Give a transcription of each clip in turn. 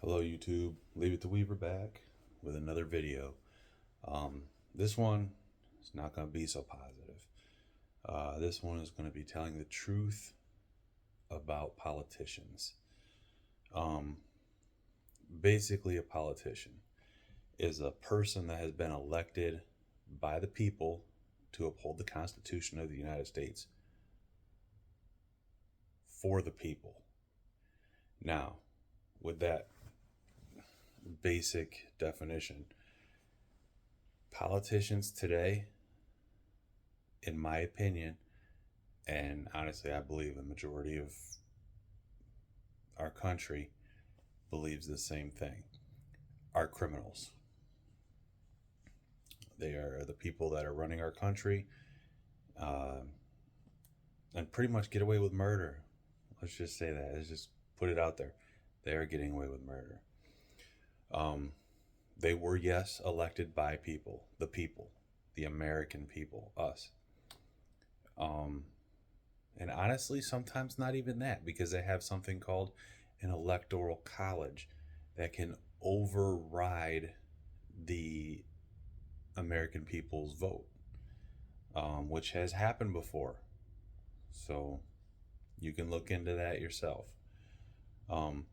Hello YouTube, Leave It to Weaver back with another video. This one is not going to be so positive. This one is going to be telling the truth about politicians. Um, Basically, a politician is a person that has been elected by the people to uphold the Constitution of the United States for the people. Now, with that basic definition, politicians today, in my opinion, and honestly, I believe the majority of our country believes the same thing, are criminals. They are the people that are running our country, uh, and pretty much get away with murder. Let's just say that. Let's just put it out there. They are getting away with murder. Um, they were, yes, elected by people, the American people, us. Um, and honestly, sometimes not even that, because they have something called an electoral college that can override the American people's vote, which has happened before. So you can look into that yourself. Um,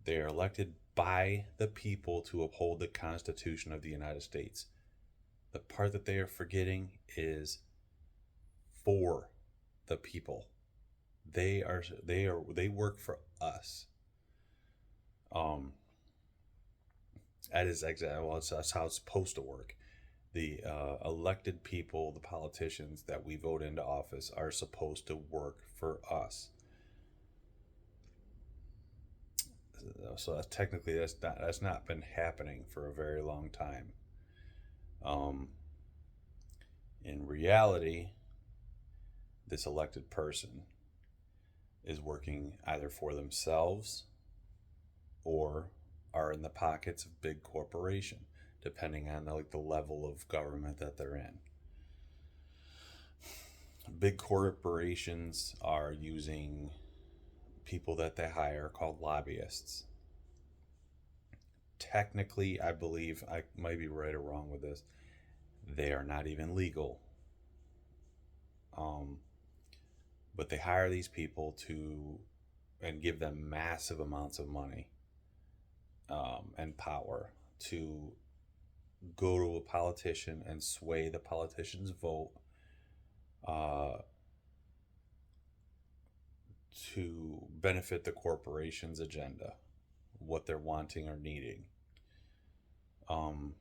they are elected by the people to uphold the Constitution of the United States. The part that they are forgetting is for the people. They work for us. Um, that is exactly, well, that's how it's supposed to work. The elected people, the politicians that we vote into office, are supposed to work for us. So that's technically that's not been happening for a very long time. Um, in reality, this elected person is working either for themselves or are in the pockets of big corporation, depending on the level of government that they're in. Big corporations are using people that they hire called lobbyists. Technically, I believe, I might be right or wrong with this, they are not even legal. Um, but they hire these people to and give them massive amounts of money, and power to go to a politician and sway the politician's vote, uh, to benefit the corporation's agenda, what they're wanting or needing. Um,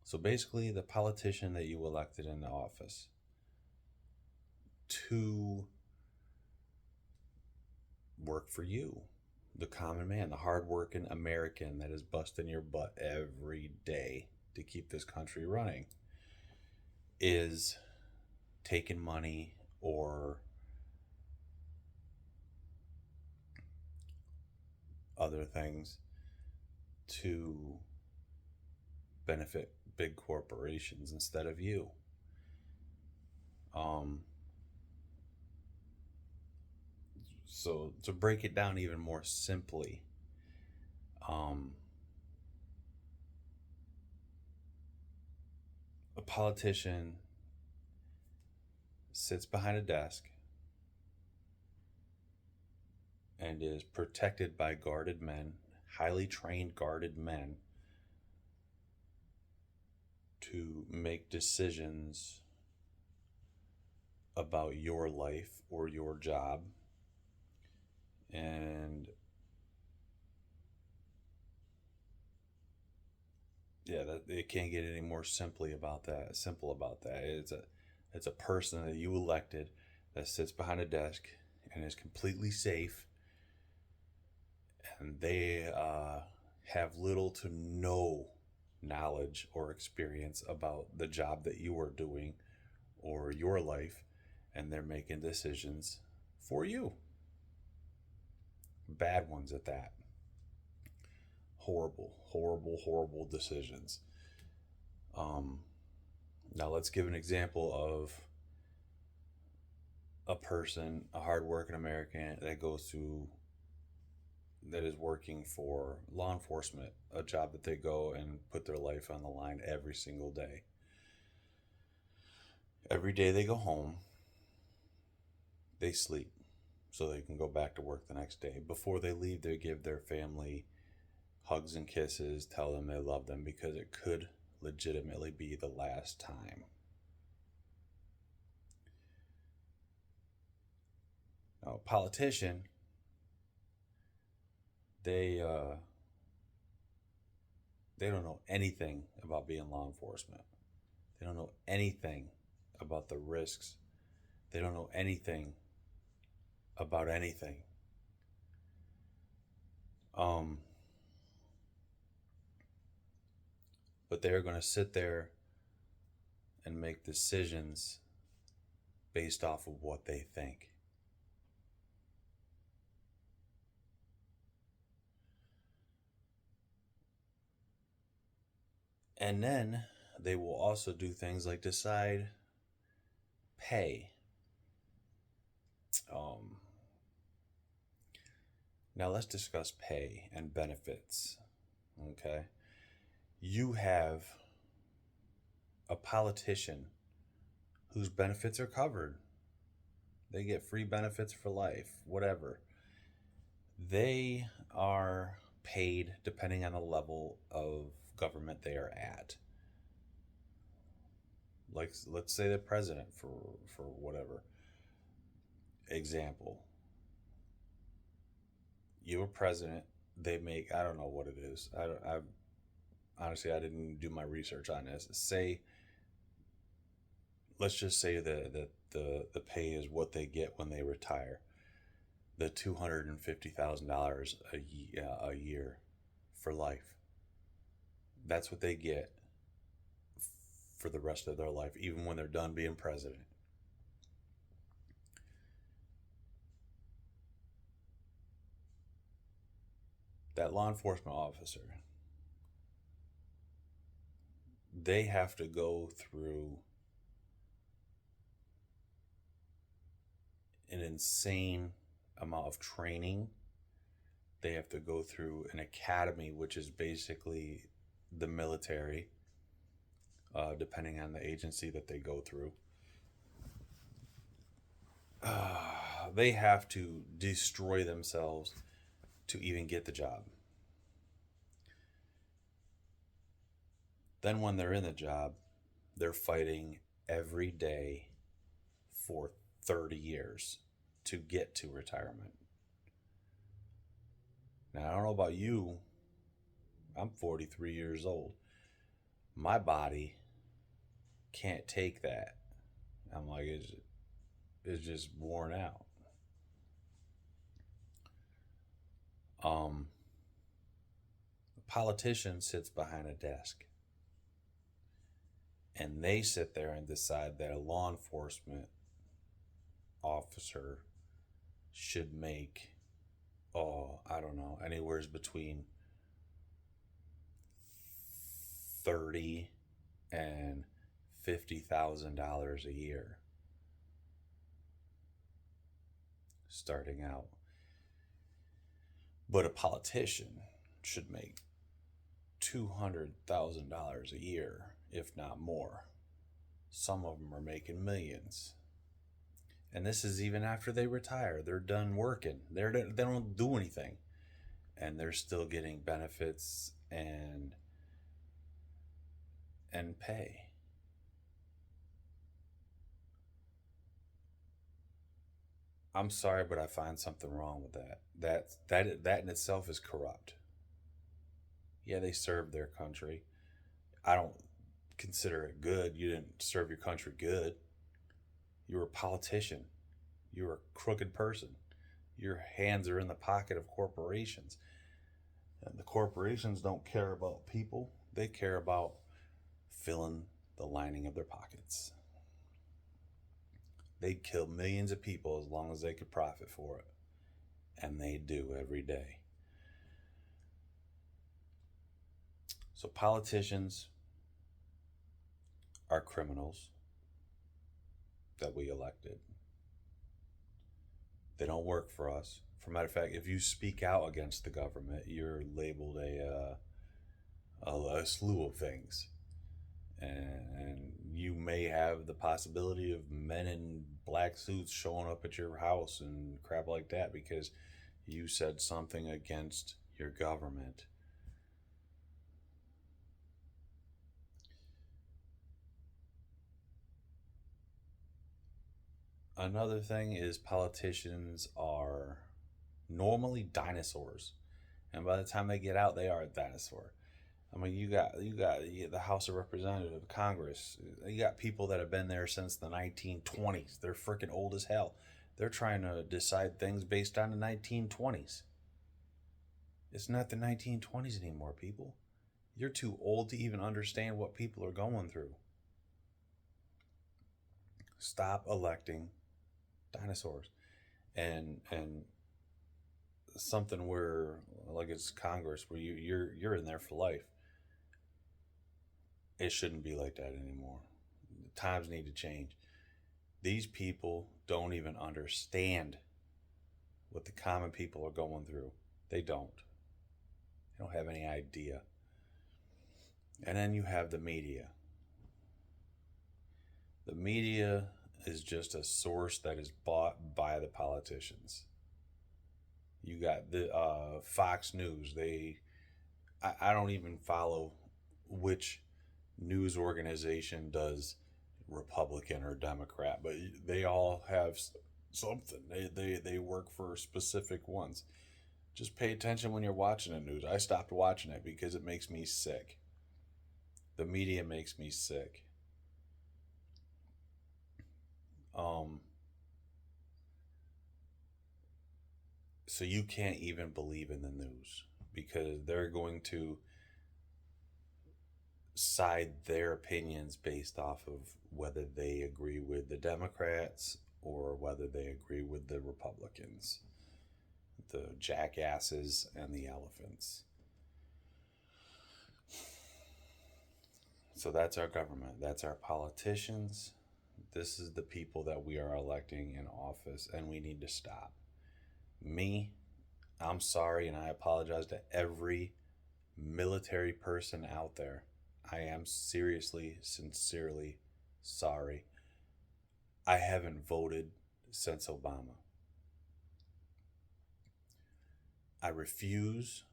so basically, the politician that you elected into office to work for you, the common man, the hardworking American that is busting your butt every day to keep this country running, is taking money or other things to benefit big corporations instead of you. Um, so to break it down even more simply, um, a politician sits behind a desk and is protected by guarded men, highly trained guarded men, to make decisions about your life or your job. And yeah, that it can't get any more simple about that. It's a person that you elected that sits behind a desk and is completely safe, and they have little to no knowledge or experience about the job that you are doing or your life, and they're making decisions for you. Bad ones at that. Horrible, horrible, horrible decisions. Um, Now let's give an example of a person, a hardworking American that is working for law enforcement, a job that they go and put their life on the line every single day. Every day they go home, they sleep so they can go back to work the next day. Before they leave, they give their family hugs and kisses, tell them they love them because it could legitimately be the last time. Now, a politician, they they don't know anything about being law enforcement. They don't know anything about the risks. They don't know anything about anything. Um, but they're going to sit there and make decisions based off of what they think. And then they will also do things like decide pay. Um, Now let's discuss pay and benefits. Okay. You have a politician whose benefits are covered. They get free benefits for life, whatever. They are paid depending on the level of government they are at. Like, let's say the president, for whatever example. You a president, they make, I don't know what it is. I honestly, I didn't do my research on this. Let's just say that the pay is what they get when they retire. The $250,000 a year for life. That's what they get for the rest of their life, even when they're done being president. That law enforcement officer, they have to go through an insane amount of training. They have to go through an academy, which is basically the military, depending on the agency that they go through. They have to destroy themselves to even get the job. Then, when they're in the job, they're fighting every day for 30 years to get to retirement. Now, I don't know about you, I'm 43 years old. My body can't take that. I'm like, it's just worn out. A politician sits behind a desk and they sit there and decide that a law enforcement officer should make, I don't know, anywhere between 30 and $50,000 a year starting out. But a politician should make $200,000 a year, if not more. Some of them are making millions. And this is even after they retire. They done working. They don't do anything. And they're still getting benefits and pay. I'm sorry, but I find something wrong with that. That in itself is corrupt. Yeah, they served their country. I don't consider it good. You didn't serve your country good. You were a politician. You were a crooked person. Your hands are in the pocket of corporations. And the corporations don't care about people. They care about filling the lining of their pockets. They'd kill millions of people as long as they could profit for it. And they do every day. So politicians are criminals that we elected. They don't work for us. For matter of fact, if you speak out against the government, you're labeled a slew of things, and you may have the possibility of men in black suits showing up at your house and crap like that because you said something against your government. Another thing is politicians are normally dinosaurs, and by the time they get out, they are a dinosaur. I mean, you got the House of Representatives, Congress. You got people that have been there since the 1920s. They're freaking old as hell. They're trying to decide things based on the 1920s. It's not the 1920s anymore, people. You're too old to even understand what people are going through. Stop electing dinosaurs. And something where like it's Congress where you're in there for life. It shouldn't be like that anymore. The times need to change. These people don't even understand what the common people are going through. They don't. They don't have any idea. And then you have the media. The media is just a source that is bought by the politicians. You got the Fox News. I don't even follow which news organization does Republican or Democrat, but they all have something. They work for specific ones. Just pay attention when you're watching the news. I stopped watching it because it makes me sick. The media makes me sick. Um, so you can't even believe in the news because they're going to side their opinions based off of whether they agree with the Democrats or whether they agree with the Republicans, the jackasses and the elephants. So that's our government, that's our politicians. This is the people that we are electing in office, and we need to stop. Me, I'm sorry, and I apologize to every military person out there. I am seriously, sincerely sorry. I haven't voted since Obama. I refuse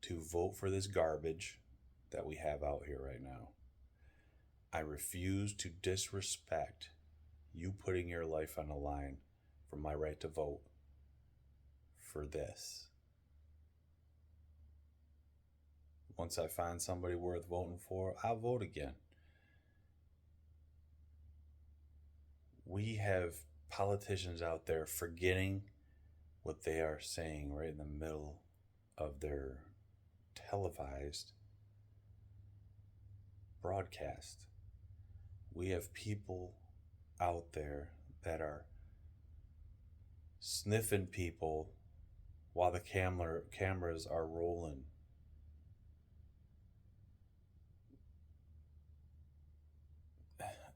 to vote for this garbage that we have out here right now. I refuse to disrespect you putting your life on the line for my right to vote for this. Once I find somebody worth voting for, I'll vote again. We have politicians out there forgetting what they are saying right in the middle of their televised broadcast. We have people out there that are sniffing people while the cameras are rolling.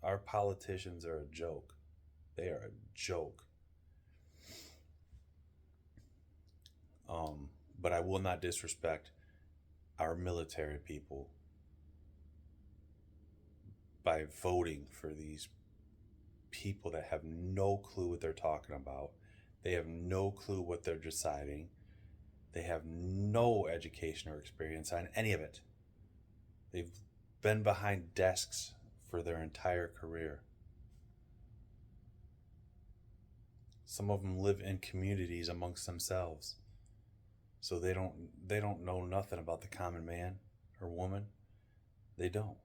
Our politicians are a joke. They are a joke. But I will not disrespect our military people by voting for these people that have no clue what they're talking about. They have no clue what they're deciding. They have no education or experience on any of it. They've been behind desks for their entire career. Some of them live in communities amongst themselves. So they don't know nothing about the common man or woman. They don't.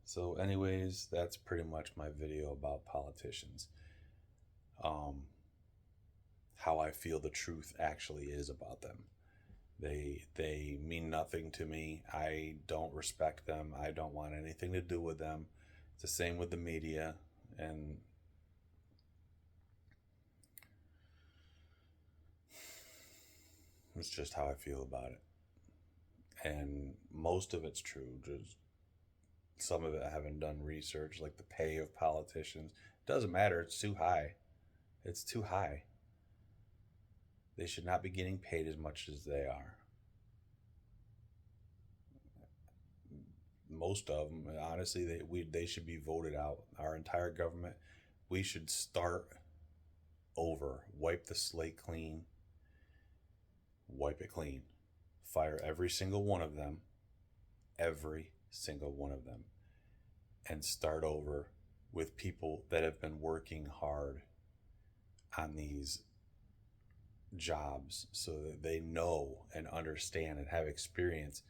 So anyways, that's pretty much my video about politicians. How I feel the truth actually is about them. They mean nothing to me. I don't respect them. I don't want anything to do with them. It's the same with the media, and it's just how I feel about it. And most of it's true. Just some of it I haven't done research, like the pay of politicians. Doesn't matter. It's too high. It's too high. They should not be getting paid as much as they are. Most of them, honestly, they should be voted out. Our entire government, we should start over, wipe the slate clean, wipe it clean, fire every single one of them, and start over with people that have been working hard on these jobs so that they know and understand and have experience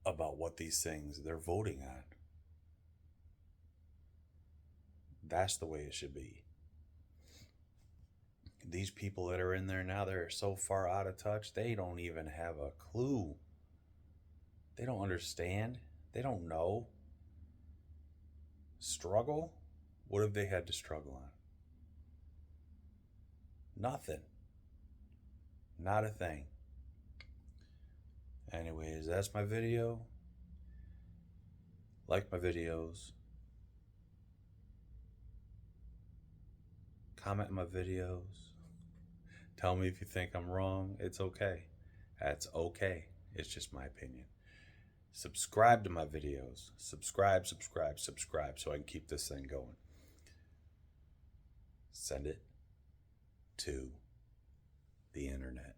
about what these things they're voting on. That's the way it should be. These people that are in there now, they're so far out of touch, they don't even have a clue. They don't understand. They don't know. Struggle? What have they had to struggle on? Nothing. Not a thing. Anyways, that's my video. Like my videos. Comment my videos. Tell me if you think I'm wrong. It's okay. That's okay. It's just my opinion. Subscribe to my videos. Subscribe so I can keep this thing going. Send it to the internet.